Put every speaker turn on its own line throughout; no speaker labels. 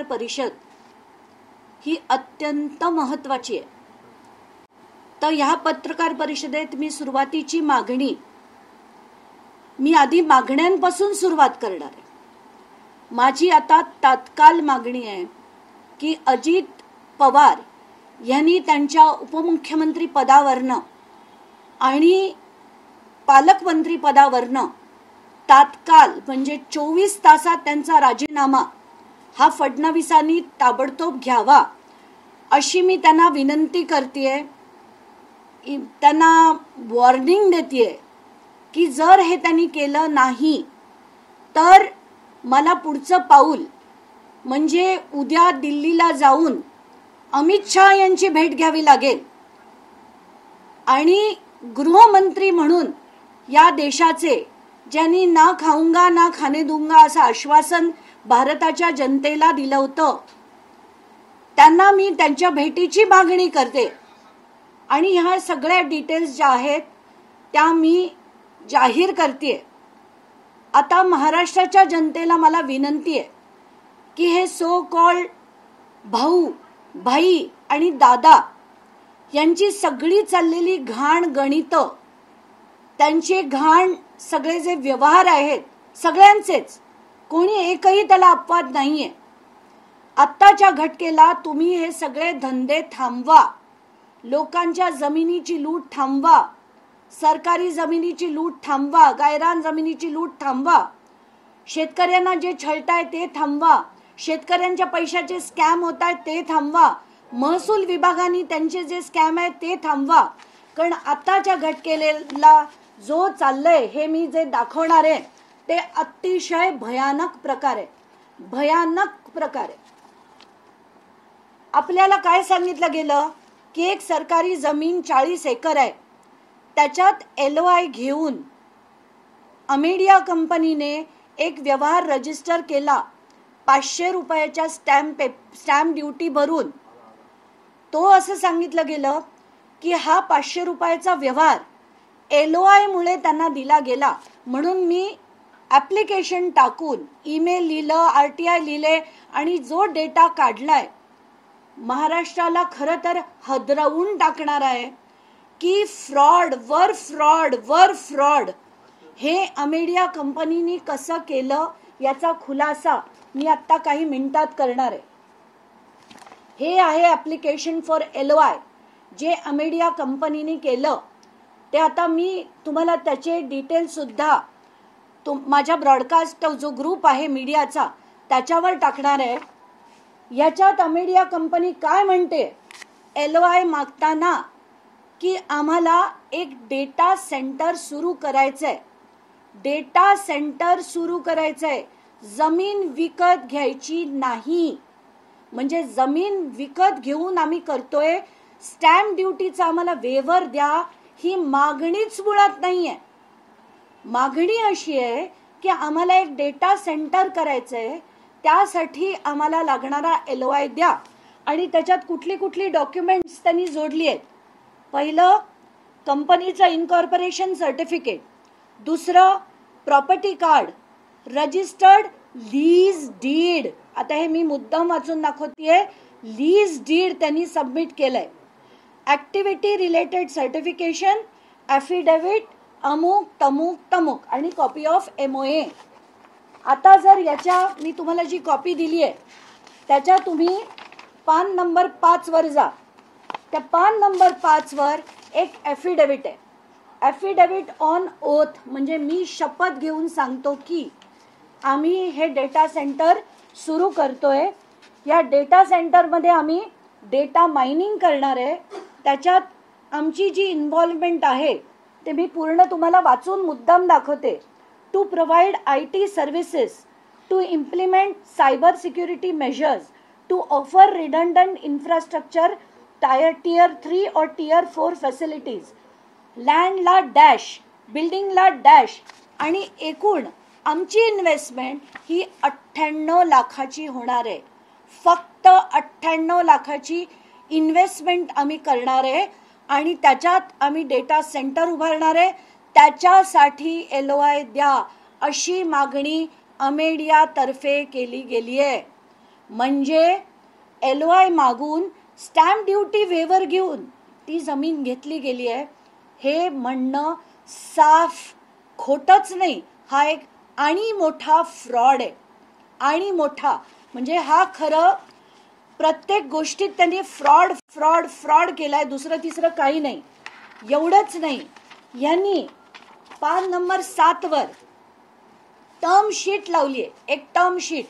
पत्रकार परिषद ही अत्यंत महत्त्वाची आहे। तर ह्या पत्रकार परिषदेत मी सुरुवातीची मागणी मी आधी मागण्यांपासून सुरुवात करणार आहे। माझी आता तात्काळ मागणी आहे की अजित पवार यांनी त्यांच्या उपमुख्यमंत्री पदावरनं आणि पालकमंत्री पदावरनं तात्काळ म्हणजे 24 तासात त्यांचा राजीनामा हा फडणवीसांनी ताबडतोब घ्यावा अशी मी त्यांना विनंती करतेय। त्यांना वॉर्निंग देतेय की जर हे त्यांनी केलं नाही तर मला पुढचं पाऊल म्हणजे उद्या दिल्लीला जाऊन अमित शहा यांची भेट घ्यावी लागेल आणि गृहमंत्री म्हणून या देशाचे ज्यांनी ना खाऊंगा ना खाने दूंगा असं आश्वासन भारताच्या जनतेला दिलं होतं त्यांना मी त्यांच्या भेटीची मागणी करते आणि ह्या सगळ्या डिटेल्स ज्या आहेत त्या मी जाहीर करते। आता महाराष्ट्राच्या जनतेला मला विनंती आहे की हे सो कॉल्ड भाऊ भाई आणि दादा यांची सगळी चाललेली घाण गणित त्यांचे घाण सगळे जे व्यवहार आहेत सगळ्यांचेच कोणी एकही त्याला अपवाद नाहीये। आत्ताच्या घटकेला तुम्ही हे सगळे धंदे थांबवा, लोकांच्या जमिनीची लूट थांबवा, सरकारी जमिनीची लूट थांबवा, गायरान जमिनीची लूट थांबवा, शेतकऱ्यांना जे छळताय ते थांबवा, शेतकऱ्यांच्या पैशाचे स्कॅम होत आहेत ते थांबवा, महसूल विभागाने त्यांचे जे स्कॅम आहेत ते थांबवा। कारण आताच्या घटकेला जो चाललंय हे मी जे दाखवणार आहे ते अतिशय भयानक प्रकार आहे, भयानक प्रकार आहे। आपल्याला काय सांगितलं गेलं की एक सरकारी जमीन 40 एकर आहे, त्याच्यात LOI घेऊन अमेडिया कंपनीने एक व्यवहार रजिस्टर केला 500 रुपयाच्या स्टॅम्प ड्युटी भरून। तो असं सांगितलं गेलं की हा 500 रुपयाचा व्यवहार LOI मुळे त्यांना दिला गेला म्हणून मी ऍप्लिकेशन टाकून ईमेल लिहिलं, RTI लिहिले आणि जो डेटा काढलाय महाराष्ट्राला खरं तर हदरवून टाकणार आहे की फ्रॉड वर फ्रॉड वर फ्रॉड हे अमेडिया कंपनीने कसं केलं याचा खुलासा मी आता काही मिनिटात करणार आहे। हे आहे ऍप्लिकेशन फॉर LOI जे अमेडिया कंपनीने केलं ते आता मी तुम्हाला त्याचे डिटेल सुद्धा माझ्या ब्रॉडकास्ट जो ग्रुप आहे मीडियाचा त्याच्यावर टाकणार आहे। याच्यात अमेडिया कंपनी काय म्हणते LOI मागताना की आम्हाला एक डेटा सेंटर सुरू करायचंय, डेटा सेंटर सुरू करायचंय, जमीन विकत घ्यायची नाही। म्हणजे जमीन विकत घेऊन आम्ही करतोय, स्टॅम्प ड्युटीचा आम्हाला वेव्हर द्या ही मागणीच मुळात नाहीये। मागणी अशी आहे की आम्हाला एक डेटा सेंटर करायचंय, त्यासाठी आम्हाला लागणारा LOI द्या आणि त्याच्यात कुठली कुठली डॉक्युमेंट्स त्यांनी जोडली आहेत। पहिलं कंपनीचं इनकॉर्पोरेशन सर्टिफिकेट, दुसरं property card, registered lease deed, आता हे मी मुद्दाम वाचून दाखवतेय, लीज डीड त्यांनी सबमिट केलंय, ऍक्टिव्हिटी रिलेटेड सर्टिफिकेशन, ॲफिडेव्हिट अमुक तमुक तमुक आणि कॉपी ऑफ MOA। आता जर याच्या मी तुम्हाला जी कॉपी दिली आहे त्याच्या तुम्ही पान नंबर 5 वर जा, त्या पान नंबर 5 वर एक ॲफिडेव्हिट आहे, ॲफिडेव्हिट ऑन ओथ म्हणजे मी शपथ घेऊन सांगतो की आम्ही हे डेटा सेंटर सुरू करतोय। या डेटा सेंटरमध्ये आम्ही डेटा मायनिंग करणार आहे, त्याच्यात आमची जी इन्व्हॉल्वमेंट आहे ते मी पूर्ण तुम्हाला वाचून मुद्दाम दाखवते। To provide IT services, to implement cyber security measures, to offer redundant infrastructure tier 3 और tier 4 फॅसिलिटीज, लँडला डॅश, बिल्डिंगला डॅश आणि एकूण आमची इन्व्हेस्टमेंट ही 98 लाखाची होणार आहे। फक्त 98 लाखाची इन्व्हेस्टमेंट आम्ही करणार आहे आणि त्याच्यात आम्ही डेटा सेंटर उभारणार आहे, त्याच्यासाठी LOI द्या अशी मागणी अमेडिया तर्फे केली गेली आहे। म्हणजे LOI मागून स्टॅम्प ड्युटी वेवर घेऊन ती जमीन घेतली गेली आहे हे म्हणणं साफ खोटच नाही, हा एक आणि मोठा फ्रॉड आहे. आणि मोठा म्हणजे हा खरं प्रत्येक गोष्टीत त्यांनी फ्रॉड फ्रॉड फ्रॉड केलाय, दुसरं तिसरं काही नाही. एवढंच नाही, यांनी पान नंबर 7 वर टर्म शीट लावली आहे, एक टर्म शीट.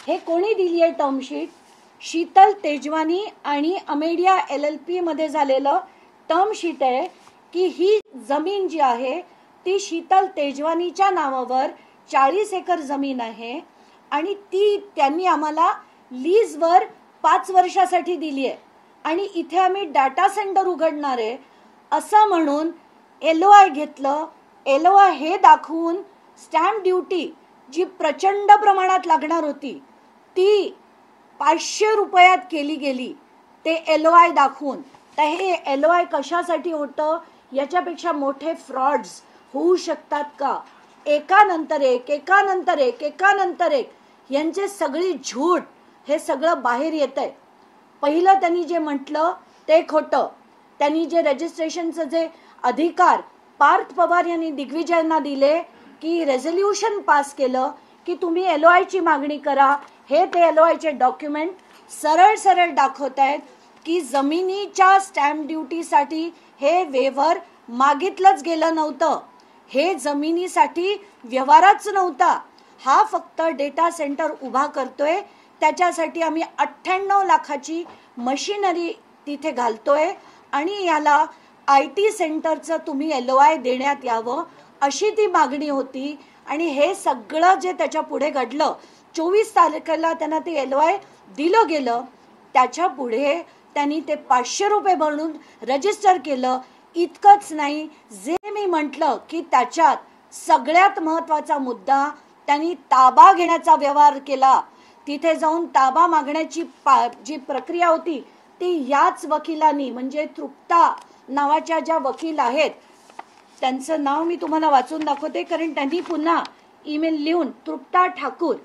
हे कोणी दिली आहे टर्म शीट? शीतल तेजवानी आणि अमेडिया LLP मध्ये झालेलं टर्म शीट आहे की ही जमीन जी आहे ती शीतल तेजवानीच्या नावावर 40 एकर जमीन आहे आणि ती त्यांनी आम्हाला लीजवर 5 वर्षासाठी दिली आहे आणि इथे आम्ही डाटा सेंटर उघडणार आहे असं म्हणून LOI घेतलं. LOI हे दाखवून स्टॅम्प ड्युटी जी प्रचंड प्रमाणात लागणार होती ती 500 रुपयात केली गेली, ते LOI दाखवून. तर हे LOI कशासाठी होतं? याच्यापेक्षा मोठे फ्रॉड्स होऊ शकतात का? एकानंतर एक एकानंतर एक एकानंतर एक यांचे सगळी झूट हे सगळं बाहेर येतंय. पहिलं त्यांनी जे म्हटलं ते खोटं. त्यांनी जे रजिस्ट्रेशनचं जे अधिकार पार्थ पवार यांनी दिग्विजयांना दिले की रेझोल्युशन पास केलं की तुम्ही LOI ची मागणी करा, हे ते LOI चे डॉक्युमेंट सरळ सरळ दाखवत आहेत की जमिनीच्या स्टॅम्प ड्युटीसाठी हे वेव्हर मागितलंच गेलं नव्हतं, हे जमिनीसाठी व्यवहारच नव्हता. हा फक्त डेटा सेंटर उभा करतोय, त्याच्यासाठी आम्ही 98 लाखाची मशिनरी तिथे घालतोय आणि याला IT सेंटरचं तुम्ही LOI देण्यात यावं अशी ती मागणी होती. आणि हे सगळं जे त्याच्या पुढे घडलं, 24 तारखेला त्यांना ते LOI दिलं गेलं, त्याच्या पुढे त्यांनी ते 500 रुपये भरून रजिस्टर केलं. इतकंच नाही, जे मी म्हटलं की त्याच्यात सगळ्यात महत्वाचा मुद्दा त्यांनी ताबा घेण्याचा व्यवहार केला. तिथे जाऊन ताबा मागण्याची जी प्रक्रिया होती ती याच वकिलांनी म्हणजे तृप्ता नावाच्या ज्या वकील आहेत त्यांचं नाव मी तुम्हाला वाचून दाखवते कारण त्यांनी पुन्हा ईमेल लिहून, तृप्ता ठाकूर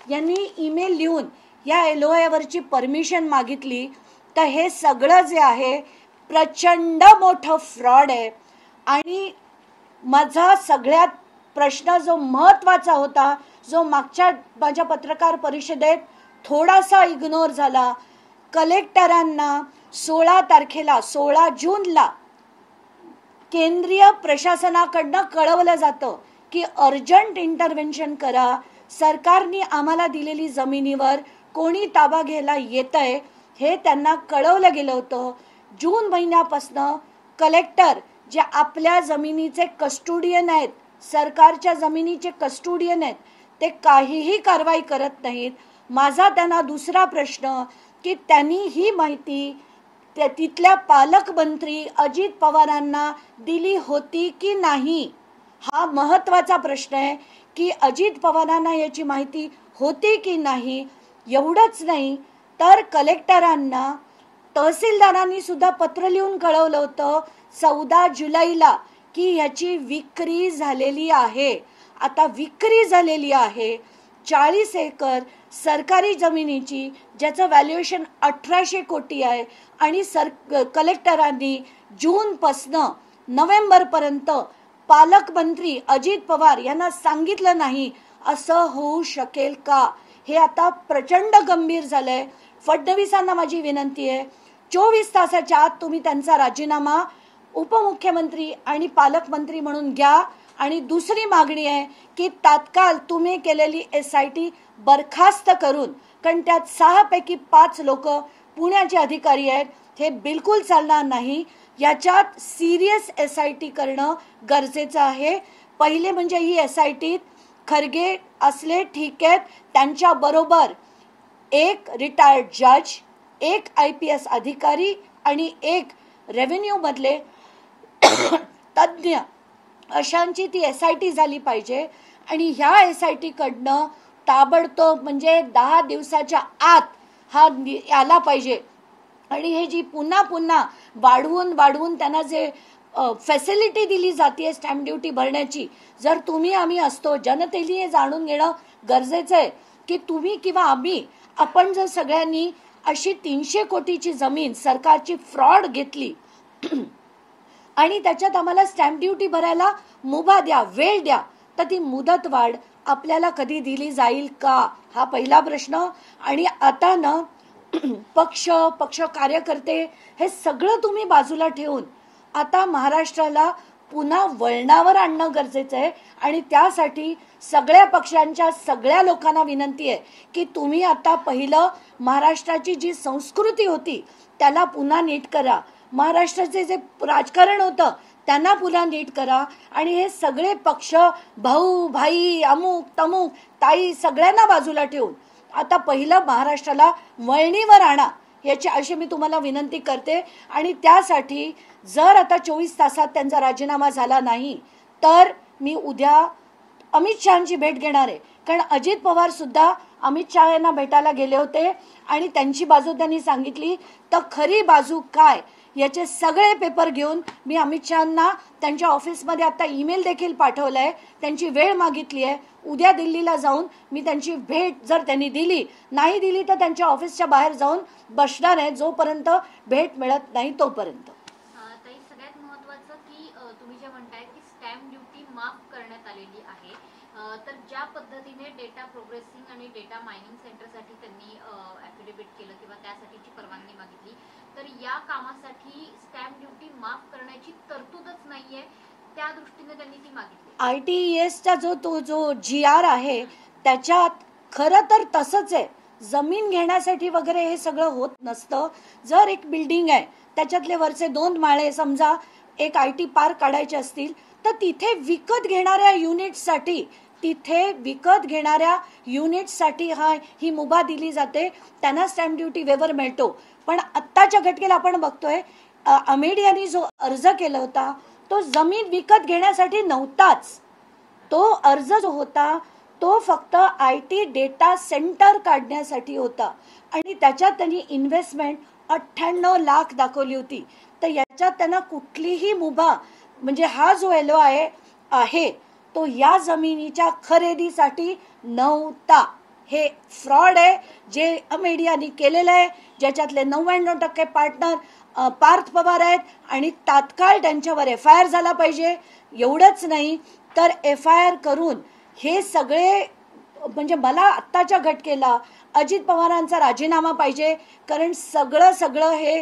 यांनी ईमेल लिहून या LOI वरची परमिशन मागितली. तर हे सगळं जे आहे प्रचंड मोठं फ्रॉड आहे. आणि माझा सगळ्यात प्रश्न जो महत्वाचा होता, जो मागच्या माझ्या पत्रकार परिषदेत थोडासा इग्नोर झाला, कलेक्टरांना 16 जूनला केंद्रीय प्रशासनाकडनं कळवलं जातं की अर्जंट इंटरव्हेन्शन करा, सरकारने आम्हाला दिलेली जमिनीवर कोणी ताबा घ्यायला येतंय हे त्यांना कळवलं गेलं होतं. जून महिन्यापासनं कलेक्टर जे आपल्या जमिनीचे कस्टोडियन आहेत, सरकारच्या जमिनीचे कस्टोडियन आहेत, ते काहीही कारवाई करत नाहीत. माझा त्यांना दुसरा प्रश्न की त्यांनी ही माहिती तिथल्या पालकमंत्री अजित पवारांना दिली होती की नाही, हा महत्वाचा प्रश्न आहे की अजित पवारांना याची माहिती होती की नाही. एवढंच नाही तर कलेक्टरांना तहसीलदारांनी सुद्धा पत्र लिहून कळवलं होतं 14 जुलैला की ह्याची विक्री झालेली आहे. आता विक्री झालेली आहे 40 एकर सरकारी जमिनीची, ज्याचं व्हॅल्युएशन 1800 कोटी आहे आणि कलेक्टरांनी जूनपासनं नोव्हेंबरपर्यंत पालकमंत्री अजित पवार यांना सांगितलं नाही. असं होऊ शकेल का? हे आता प्रचंड गंभीर झालंय. फडणवीसांना माझी विनंती आहे, 24 तासाच्या आत तुम्ही त्यांचा राजीनामा उपमुख्यमंत्री आणि पालकमंत्री म्हणून घ्या. आणि दुसरी मागणी आहे की तात्काळ तुम्ही केलेली SIT बरखास्त करून, कारण त्यात 6 पैकी 5 लोक पुण्याचे अधिकारी आहेत, हे बिलकुल चालणार नाही. याच्यात सिरियस SIT करणं गरजेचं आहे. पहिले म्हणजे ही SIT खरगे असले ठीक आहेत, त्यांच्या बरोबर एक रिटायर्ड जज, एक IPS अधिकारी आणि एक रेव्हेन्यू मधले तज्ञ अशांची ती SIT झाली पाहिजे. आणि ह्या SIT कडनं ताबडतोब म्हणजे 10 दिवसाच्या आत हा आला पाहिजे. आणि हे जी पुन्हा पुन्हा वाढवून त्यांना जे फॅसिलिटी दिली जाते स्टॅम्प ड्युटी भरण्याची, जर तुम्ही आम्ही असतो, जनतेने हे जाणून घेणं गरजेचं आहे की तुम्ही किंवा आम्ही आपण जर सगळ्यांनी अशी 300 कोटीची जमीन सरकारची फ्रॉड घेतली आणि त्याच्यात आम्हाला स्टॅम्प ड्युटी भरायला मुभा द्या, वेळ द्या, तर ती मुदतवाढ आपल्याला कधी दिली जाईल का, हा पहिला प्रश्न. आणि आता ना पक्ष कार्यकर्ते हे सगळं तुम्ही बाजूला ठेवून आता महाराष्ट्राला पुन्हा वळणावर आणणं गरजेचं आहे. आणि त्यासाठी सगळ्या पक्षांच्या सगळ्या लोकांना विनंती आहे की तुम्ही आता पहिलं महाराष्ट्राची जी संस्कृती होती त्याला पुन्हा नीट करा, महाराष्ट्राचे जे राजकारण होतं त्यांना पुन्हा नीट करा. आणि हे सगळे पक्ष, भाऊ भाई, अमुक तमुक ताई सगळ्यांना बाजूला ठेवून आता पहिलं महाराष्ट्राला वळणीवर आणा, याची अशी मी तुम्हाला विनंती करते. आणि त्यासाठी जर आता 24 तासात त्यांचा राजीनामा झाला नाही तर मी उद्या अमित शहांची भेट घेणार आहे. कारण अजित पवार सुद्धा अमित शहा यांना भेटायला गेले होते आणि त्यांची बाजू त्यांनी सांगितली. तर खरी बाजू काय याचे सगळे पेपर घेऊन मी अमित शहांना त्यांच्या ऑफिसमध्ये आता ईमेल देखील पाठवलाय, त्यांची वेळ मागितली आहे. उद्या दिल्लीला जाऊन मी त्यांची भेट जर त्यांनी दिली, नाही दिली तर त्यांच्या ऑफिसच्या बाहेर जाऊन बसणार आहे जोपर्यंत भेट मिळत नाही तोपर्यंत.
ताई, सगळ्यात महत्त्वाचं की तुम्ही जे म्हणताय की स्टॅम्प ड्युटी माफ करण्यात आलेली आहे, तर ज्या पद्धतीने डेटा प्रोग्रेसिंग आणि डेटा मायनिंग सेंटरसाठी त्यांनी ॲफिडेविट केलं किंवा त्यासाठीची परवानगी मागितली, तर या कामासाठी स्टॅम्प ड्युटी माफ करण्याची तरतूदच नाहीये, त्या दृष्टीने त्यांनी ती मागितली.
ITESचा जो GR आहे त्याच्यात खरं तर तसंच आहे, जमीन घेण्यासाठी वगैरे हे सगळं होत नसतं. जर एक बिल्डिंग आहे त्याच्यातले वरचे 2 माळे समजा एक IT पार्क काढायचे असतील तर तिथे विकत घेणाऱ्या युनिट्ससाठी ही मुभा दिली जाते, त्यांना स्टॅम्प ड्युटी वेवर मिळतो. पण आत्ताच्या घटनेला आपण बघतोय अमेडियानी जो अर्ज केला होता तो जमीन विकत घेण्यासाठी नव्हताच. तो अर्ज जो होता तो फक्त IT डेटा सेंटर काढण्यासाठी होता आणि त्याच्यात त्यांनी इन्व्हेस्टमेंट 98 लाख दाखवली होती. तर याच्यात त्यांना कुठलीही मुभा म्हणजे हा जो LOI आहे तो या जमिनीच्या खरेदीसाठी नव्हता. हे फ्रॉड आहे जे अमेडियानी केलेलं आहे, ज्याच्यातले 99% पार्टनर पार्थ पवार आहेत आणि तात्काळ त्यांच्यावर FIR झाला पाहिजे. एवढंच नाही तर FIR करून हे सगळे म्हणजे मला आत्ताच्या घटनेला अजित पवारांचा राजीनामा पाहिजे. कारण सगळं हे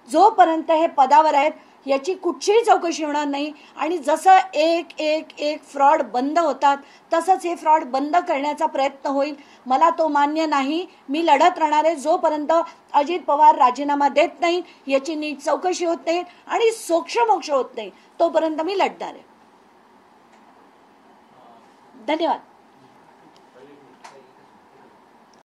जोपर्यंत हे पदावर आहेत याची कुठचीही चौकशी होणार नाही. आणि जसं एक फ्रॉड बंद होतात तसंच हे फ्रॉड बंद करण्याचा प्रयत्न होईल. मला तो मान्य नाही. मी लढत राहणार आहे जोपर्यंत अजित पवार राजीनामा देत नाही, याची नीट चौकशी होत नाही आणि सोक्षमोक्ष होत नाही तोपर्यंत मी लढणार आहे. धन्यवाद.